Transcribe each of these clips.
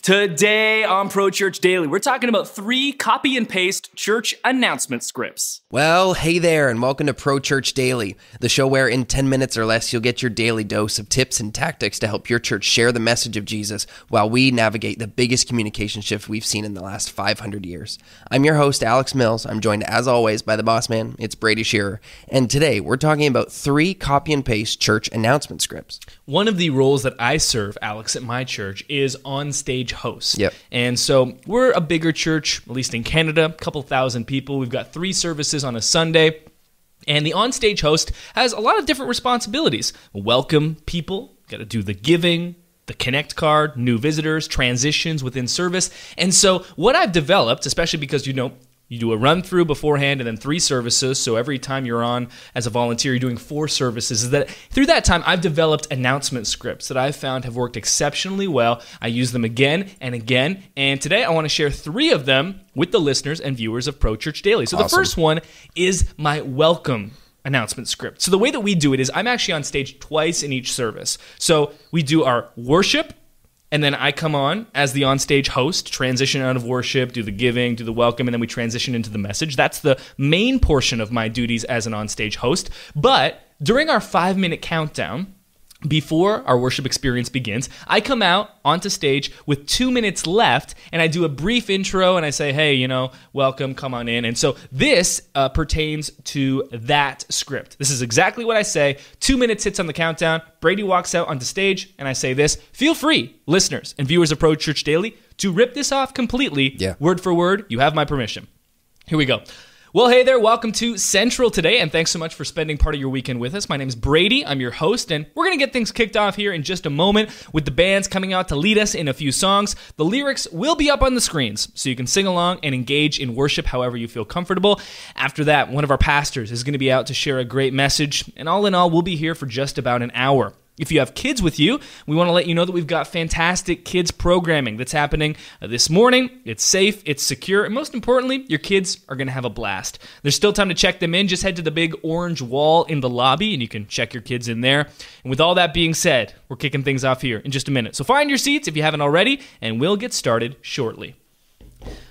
Today on Pro Church Daily, we're talking about 3 copy and paste church announcement scripts. Well, hey there, and welcome to Pro Church Daily, the show where in 10 minutes or less you'll get your daily dose of tips and tactics to help your church share the message of Jesus while we navigate the biggest communication shift we've seen in the last 500 years. I'm your host, Alex Mills. I'm joined, as always, by the boss man. It's Brady Shearer. And today, we're talking about 3 copy and paste church announcement scripts. One of the roles that I serve, Alex, at my church is on-stage host. Yep. And so we're a bigger church, at least in Canada, a couple thousand people. We've got 3 services on a Sunday. And the on-stage host has a lot of different responsibilities. Welcome people, got to do the giving, the connect card, new visitors, transitions within service. And so what I've developed, especially because, you do a run-through beforehand and then 3 services, so every time you're on as a volunteer, you're doing 4 services, is that through that time, I've developed announcement scripts that I've found have worked exceptionally well. I use them again and again, and today I want to share 3 of them with the listeners and viewers of Pro Church Daily. So The first one is my welcome announcement script. So the way that we do it is I'm actually on stage twice in each service. So we do our worship, and then I come on as the on-stage host, transition out of worship, do the giving, do the welcome, and then we transition into the message. That's the main portion of my duties as an on-stage host. But during our 5-minute countdown, before our worship experience begins, I come out onto stage with 2 minutes left, and I do a brief intro, and I say, hey, welcome, come on in. And so this pertains to that script. This is exactly what I say. 2 minutes hits on the countdown. Brady walks out onto stage, and I say this. Feel free, listeners and viewers of Pro Church Daily, to rip this off completely, word for word. You have my permission. Here we go. Well, hey there, welcome to Central today, and thanks so much for spending part of your weekend with us. My name is Brady, I'm your host, and we're going to get things kicked off here in just a moment with the bands coming out to lead us in a few songs. The lyrics will be up on the screens, so you can sing along and engage in worship however you feel comfortable. After that, one of our pastors is going to be out to share a great message, and all in all, we'll be here for just about an hour. If you have kids with you, we want to let you know that we've got fantastic kids programming that's happening this morning. It's safe, it's secure, and most importantly, your kids are going to have a blast. There's still time to check them in. Just head to the big orange wall in the lobby, and you can check your kids in there. And with all that being said, we're kicking things off here in just a minute. So find your seats if you haven't already, and we'll get started shortly.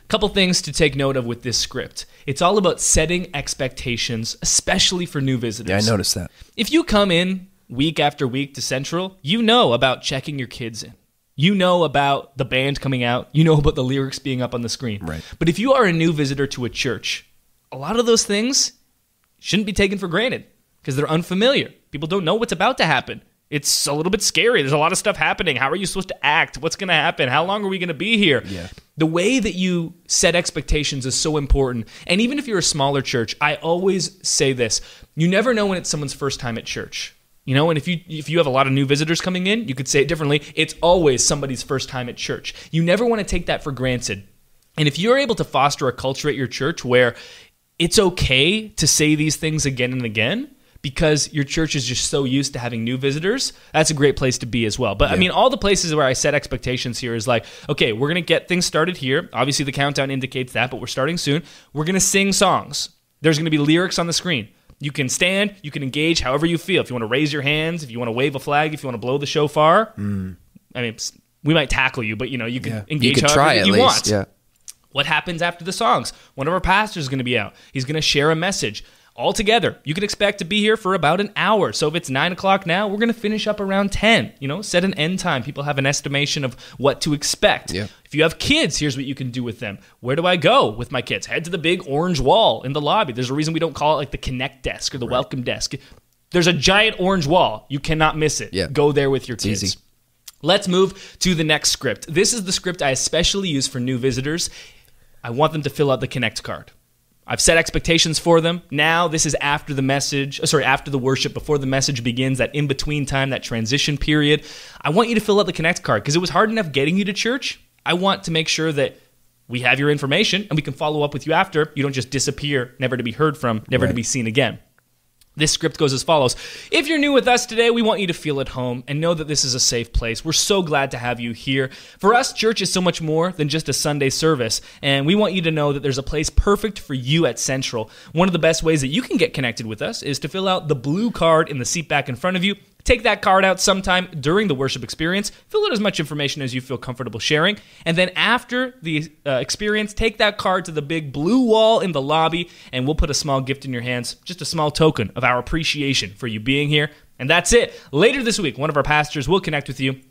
Couple things to take note of with this script. It's all about setting expectations, especially for new visitors. Yeah, I noticed that. If you come in week after week to Central, you know about checking your kids in. You know about the band coming out. You know about the lyrics being up on the screen. Right. But if you are a new visitor to a church, a lot of those things shouldn't be taken for granted because they're unfamiliar. People don't know what's about to happen. It's a little bit scary. There's a lot of stuff happening. How are you supposed to act? What's going to happen? How long are we going to be here? Yeah. The way that you set expectations is so important. And even if you're a smaller church, I always say this. You never know when it's someone's first time at church. And if you have a lot of new visitors coming in, you could say it differently. It's always somebody's first time at church. You never want to take that for granted. And if you're able to foster a culture at your church where it's okay to say these things again and again because your church is just so used to having new visitors, that's a great place to be as well. But I mean, all the places where I set expectations here is like, okay, we're going to get things started here. Obviously, the countdown indicates that, but we're starting soon. We're going to sing songs. There's going to be lyrics on the screen. You can stand, you can engage however you feel. If you want to raise your hands, if you want to wave a flag, if you want to blow the shofar. I mean, we might tackle you, but you can engage however you want. Yeah. What happens after the songs? One of our pastors is going to be out. He's going to share a message. All together, you can expect to be here for about an hour. So if it's 9 o'clock now, we're going to finish up around 10. Set an end time. People have an estimation of what to expect. Yeah. If you have kids, here's what you can do with them. Where do I go with my kids? Head to the big orange wall in the lobby. There's a reason we don't call it like the connect desk or the welcome desk. There's a giant orange wall. You cannot miss it. Yeah. Go there with your kids. Easy. Let's move to the next script. This is the script I especially use for new visitors. I want them to fill out the connect card. I've set expectations for them. Now, this is after the worship, before the message begins, that in-between time, that transition period. I want you to fill out the connect card because it was hard enough getting you to church. I want to make sure that we have your information and we can follow up with you after. You don't just disappear, never to be heard from, never to be seen again. This script goes as follows. If you're new with us today, we want you to feel at home and know that this is a safe place. We're so glad to have you here. For us, church is so much more than just a Sunday service, and we want you to know that there's a place perfect for you at Central. One of the best ways that you can get connected with us is to fill out the blue card in the seat back in front of you. Take that card out sometime during the worship experience. Fill out as much information as you feel comfortable sharing. And then after the experience, take that card to the big blue wall in the lobby, and we'll put a small gift in your hands, just a small token of our appreciation for you being here. And that's it. Later this week, one of our pastors will connect with you.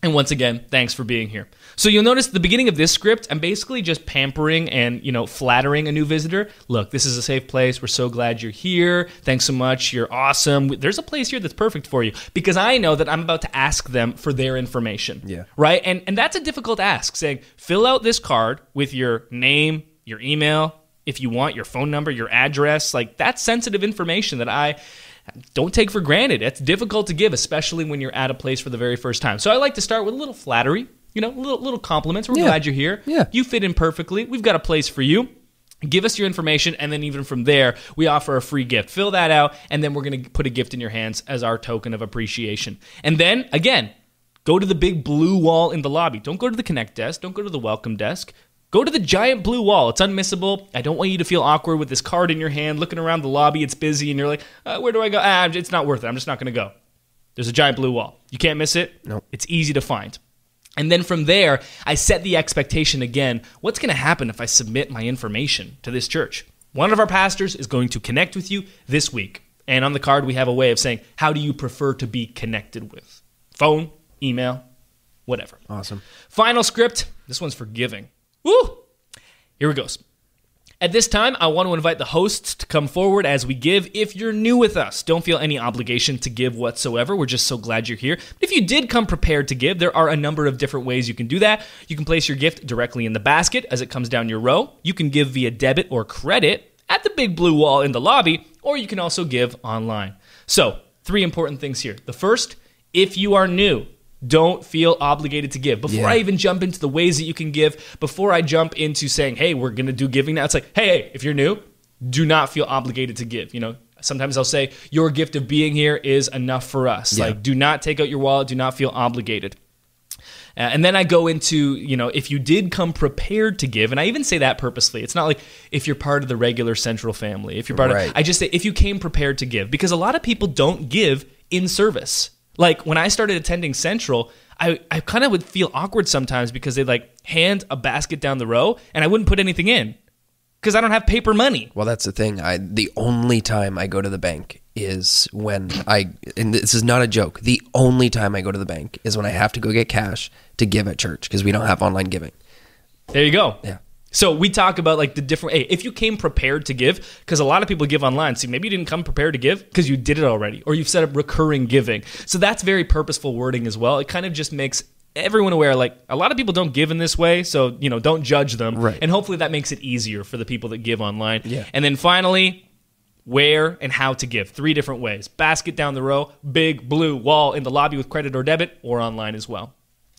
And once again, thanks for being here. So you'll notice at the beginning of this script, I'm basically just pampering and, flattering a new visitor. Look, this is a safe place. We're so glad you're here. Thanks so much. You're awesome. There's a place here that's perfect for you, because I know that I'm about to ask them for their information. Yeah. Right? And that's a difficult ask, saying, fill out this card with your name, your email, if you want, your phone number, your address. Like, that's sensitive information that I don't take for granted. It's difficult to give, especially when you're at a place for the very first time. So I like to start with a little flattery, little compliments. We're glad you're here. Yeah. You fit in perfectly. We've got a place for you. Give us your information, and then even from there, we offer a free gift. Fill that out, and then we're going to put a gift in your hands as our token of appreciation. And then, again, go to the big blue wall in the lobby. Don't go to the Connect desk. Don't go to the welcome desk. Go to the giant blue wall. It's unmissable. I don't want you to feel awkward with this card in your hand, looking around the lobby. It's busy, and you're like, where do I go? It's not worth it. I'm just not going to go. There's a giant blue wall. You can't miss it. Nope. It's easy to find. And then from there, I set the expectation again. What's going to happen if I submit my information to this church? One of our pastors is going to connect with you this week. And on the card, we have a way of saying, how do you prefer to be connected with? Phone, email, whatever. Awesome. Final script. This one's for giving. Woo! Here it goes. At this time, I want to invite the hosts to come forward as we give. If you're new with us, don't feel any obligation to give whatsoever. We're just so glad you're here. If you did come prepared to give, there are a number of different ways you can do that. You can place your gift directly in the basket as it comes down your row. You can give via debit or credit at the big blue wall in the lobby, or you can also give online. So, 3 important things here. The first, if you are new, don't feel obligated to give. Before I even jump into the ways that you can give, before I jump into saying, hey, we're going to do giving now, it's like, hey, if you're new, do not feel obligated to give. Sometimes I'll say, your gift of being here is enough for us. Yeah. Like, do not take out your wallet. Do not feel obligated. And then I go into, if you did come prepared to give, and I even say that purposely. It's not like if you're part of the regular Central family. If you're part of, I just say if you came prepared to give, because a lot of people don't give in service. Like, when I started attending Central, I kind of would feel awkward sometimes because they'd hand a basket down the row and I wouldn't put anything in because I don't have paper money. Well, that's the thing. The only time I go to the bank is when and this is not a joke, the only time I go to the bank is when I have to go get cash to give at church because we don't have online giving. There you go. Yeah. So we talk about the different, if you came prepared to give, because a lot of people give online. See, maybe you didn't come prepared to give because you did it already, or you've set up recurring giving. So that's very purposeful wording as well. It kind of just makes everyone aware, a lot of people don't give in this way, so, don't judge them. Right. And hopefully that makes it easier for the people that give online. Yeah. And then finally, where and how to give. 3 different ways. Basket down the row, big blue wall in the lobby with credit or debit, or online as well.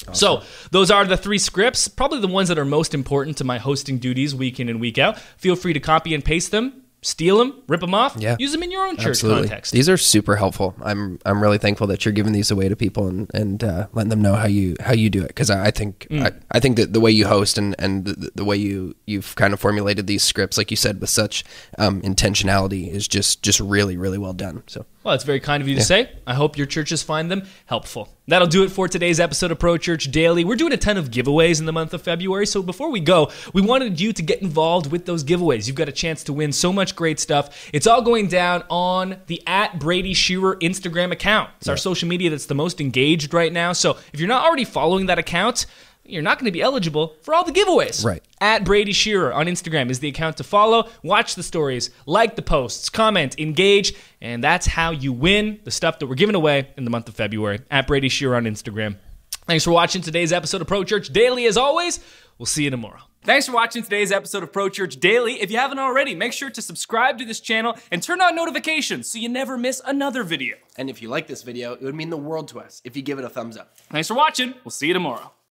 Awesome. So those are the 3 scripts, probably the ones that are most important to my hosting duties week in and week out. Feel free to copy and paste them, steal them, rip them off, use them in your own church context. These are super helpful. I'm really thankful that you're giving these away to people and letting them know how you do it, because I think I think that the way you host and the way you've kind of formulated these scripts, like you said, with such intentionality, is just really, really well done. So. Well, it's very kind of you to say. I hope your churches find them helpful. That'll do it for today's episode of Pro Church Daily. We're doing a ton of giveaways in the month of February, so before we go, we wanted you to get involved with those giveaways. You've got a chance to win so much great stuff. It's all going down on the @BradyShearer Instagram account. It's our social media that's the most engaged right now, so if you're not already following that account, you're not going to be eligible for all the giveaways. Right. @BradyShearer on Instagram is the account to follow. Watch the stories, like the posts, comment, engage, and that's how you win the stuff that we're giving away in the month of February. @BradyShearer on Instagram. Thanks for watching today's episode of Pro Church Daily. As always, we'll see you tomorrow. Thanks for watching today's episode of Pro Church Daily. If you haven't already, make sure to subscribe to this channel and turn on notifications so you never miss another video. And if you like this video, it would mean the world to us if you give it a thumbs up. Thanks for watching. We'll see you tomorrow.